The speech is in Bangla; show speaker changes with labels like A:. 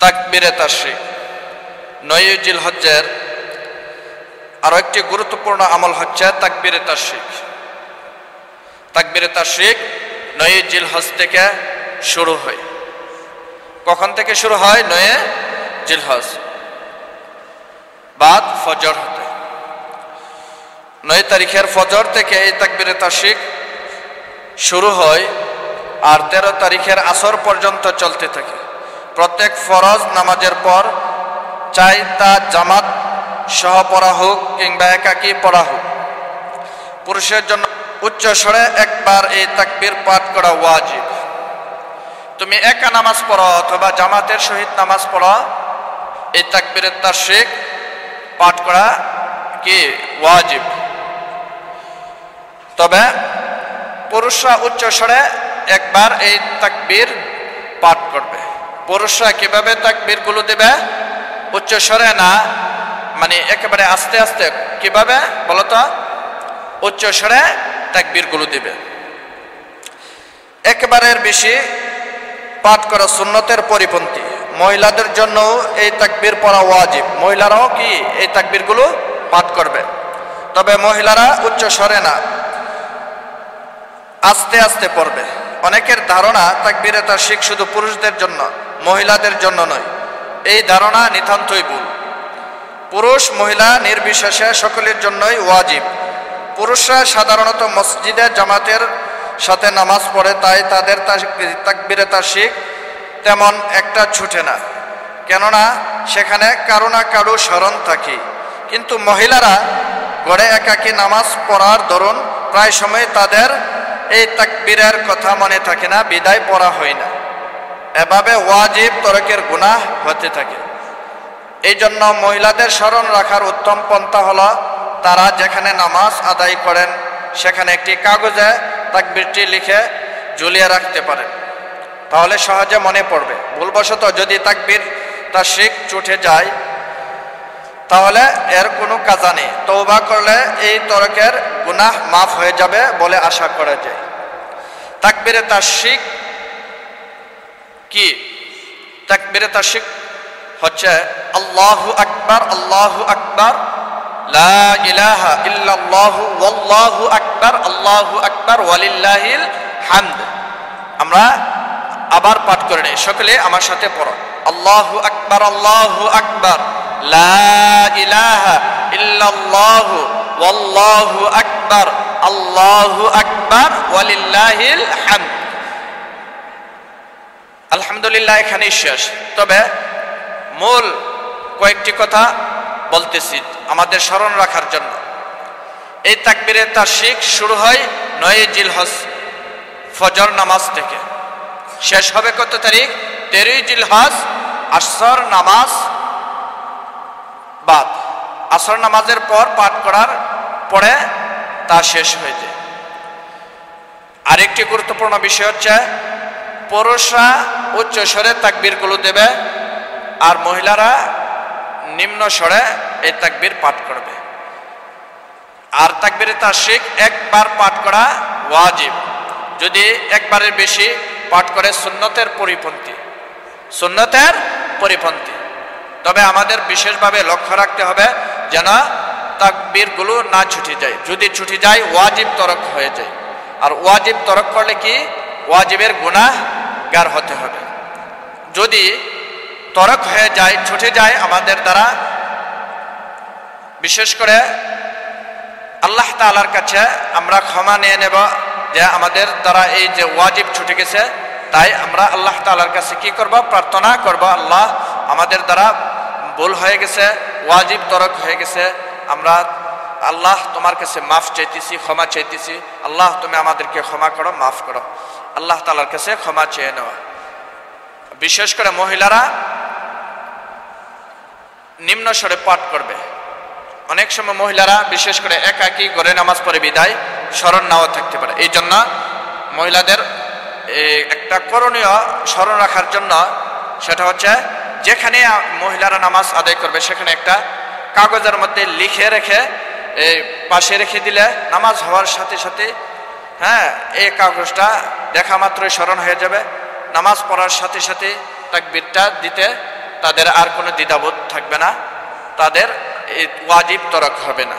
A: তাকবীরে তাশরিক ৯ জিলহজ্জের আরো একটি গুরুত্বপূর্ণ আমল হচ্ছে তাকবীরে তাশরিক। তাকবীরে তাশরিক ৯ জিলহজ থেকে শুরু হয়। কখন থেকে শুরু হয়? ৯ জিলহজ বাদ ফজর হতে। ৯ তারিখের ফজর থেকে এই তাকবীরে তাশরিক শুরু হয় আর ১৩ তারিখের আসর পর্যন্ত চলতে থাকে। প্রত্যেক ফরজ নামাজের পর চাই তা জামাত সহ পড়া হোক কিংবা একাকী পড়া হোক, পুরুষের জন্য উচ্চ স্বরে একবার এই তাকবীর পাঠ করা ওয়াজিব। তুমি একা নামাজ পড়ো অথবা জামাতের সহিত নামাজ পড়ো, এই তাকবীরে তাশরিক পাঠ করা কি ওয়াজিব। তবে পুরুষরা উচ্চ স্বরে একবার এই তাকবীর পাঠ করবে। পুরুষরা কিভাবে তাকবীর গুলো দেবে? উচ্চ স্বরে না, মানে একেবারে আস্তে আস্তে। কিভাবে বলতো? উচ্চ স্বরে তাকবীর গুলো দিবে। একেবারের বেশি পাঠ করা সুন্নতের পরিপন্থী। মহিলাদের জন্য এই তাকবীর পড়া ওয়াজিব। মহিলারাও কি এই তাকবীর গুলো পাঠ করবে, তবে মহিলারা উচ্চ স্বরে না, আস্তে আস্তে পড়বে। অনেকের ধারণা তাকবীরে তাশরিক শুধু পুরুষদের জন্য, মহিলাদের জন্য নয়। এই ধারণা নিতান্তই ভুল। পুরুষ মহিলা নির্বিশেষে সকলের জন্যই ওয়াজিব। পুরুষরা সাধারণত মসজিদে জামাতের সাথে নামাজ পড়ে, তাই তাদের তাকবীরে তাশরিক তেমন একটা ছুটে না, কেননা সেখানে কারো না কারো স্মরণ থাকে। কিন্তু মহিলারা ঘরে একাকী নামাজ পড়ার দরুন প্রায় সময় তাদের এই তাকবীরের কথা মনে থাকে না, বিদায় পড়া হয় না। এভাবে ওয়াজিব তরকের গুনাহ হতে থাকে। এই জন্য মহিলাদের স্মরণ রাখার উত্তম পন্থা হলো তারা যেখানে নামাজ আদায় করেন সেখানে একটি কাগজে তাকবীরটি লিখে ঝুলিয়ে রাখতে পারেন, তাহলে সহজে মনে পড়বে। ভুলবশত যদি তাকবীর তাশরিক ছুটে যায় তাহলে এর কোনো কাজা নেই। তওবা করলে এই তরকের গুনাহ মাফ হয়ে যাবে বলে আশা করা যায়। তাকবীরে তাশরিক কি? তাকবীরে তাশরিক হচ্ছে আল্লাহু আকবার, আল্লাহু আকবার, লা ইলাহা ইল্লাল্লাহু ওয়াল্লাহু আকবার, আল্লাহু আকবার ওয়ালিল্লাহিল হামদ। আমরা আবার পাঠ করে নেই, সকলে আমার সাথে পড়ো। আল্লাহু আকবার, আল্লাহু আকবার, লা ইলাহা ইল্লাল্লাহু ওয়াল্লাহু আকবার, আল্লাহু আকবার ওয়ালিল্লাহিল হামদ। আলহামদুলিল্লাহ এখানেই শেষ। তবে মূল কয়েকটি কথা বলতেছি আমাদের স্মরণ রাখার জন্য। এই তাকবীরে তাশরিক শুরু হয় ৯ জিলহজ ফজর নামাজ থেকে, শেষ হবে কত তারিখ? ১৩ জিলহজ আসর নামাজ বাদ। আসর নামাজের পর পাঠ করার পরে তা শেষ হয়ে যায়। আরেকটি গুরুত্বপূর্ণ বিষয় হচ্ছে পুরুষরা উচ্চ স্বরে তাকবীরগুলো দেবে আর মহিলারা নিম্ন স্বরে এই তাকবীর পাঠ করবে। আর তাকবীরে তাশরিক একবার পাঠ করা ওয়াজিব। যদি একবারের বেশি পাঠ করে সুন্নতের পরিপন্থী, সুন্নতের পরিপন্থী। তবে আমাদের বিশেষভাবে লক্ষ্য রাখতে হবে যেন তাকবীরগুলো না ছুটে যায়। যদি ছুটে যায় ওয়াজিব তরক হয়ে যায়, আর ওয়াজিব তরক করলে কি ওয়াজিবের গুনাহগার হতে হবে। যদি তরক হয়ে যায়, ছুটে যায় আমাদের দ্বারা, বিশেষ করে আল্লাহ তাআলার কাছে আমরা ক্ষমা নিয়ে নেব যে আমাদের দ্বারা এই যে ওয়াজিব ছুটে গেছে। তাই আমরা আল্লাহ তাআলার কাছে কি করব? প্রার্থনা করব, আল্লাহ আমাদের দ্বারা ভুল হয়ে গেছে, ওয়াজিব তরক হয়ে গেছে, আমরা আল্লাহ তোমার কাছে মাফ চাইতেছি, ক্ষমা চাইতেছি, আল্লাহ তুমি আমাদেরকে ক্ষমা করো, মাফ করো। আল্লাহ তাআলার কাছে ক্ষমা চেয়ে নেওয়া। বিশেষ করে মহিলারা নিম্ন স্বরে পাঠ করবে। অনেক সময় মহিলারা বিশেষ করে একাকী ঘরে নামাজ পড়ে বিদায় স্মরণ নাও থাকতে পারে। এই জন্য মহিলাদের একটা করণীয় স্মরণ রাখার জন্য, সেটা হচ্ছে যেখানে মহিলারা নামাজ আদায় করবে সেখানে একটা কাগজের মধ্যে লিখে রেখে পাশে রেখে দিলে নামাজ হওয়ার সাথে সাথে এই কাগজটা দেখা মাত্রই স্মরণ হয়ে যাবে। নামাজ পড়ার সাথে সাথে তাকবীরটা দিতে তাদের আর কোনো দ্বিধাবোধ থাকবে না, তাদের ওয়াজিব তরক হবে না।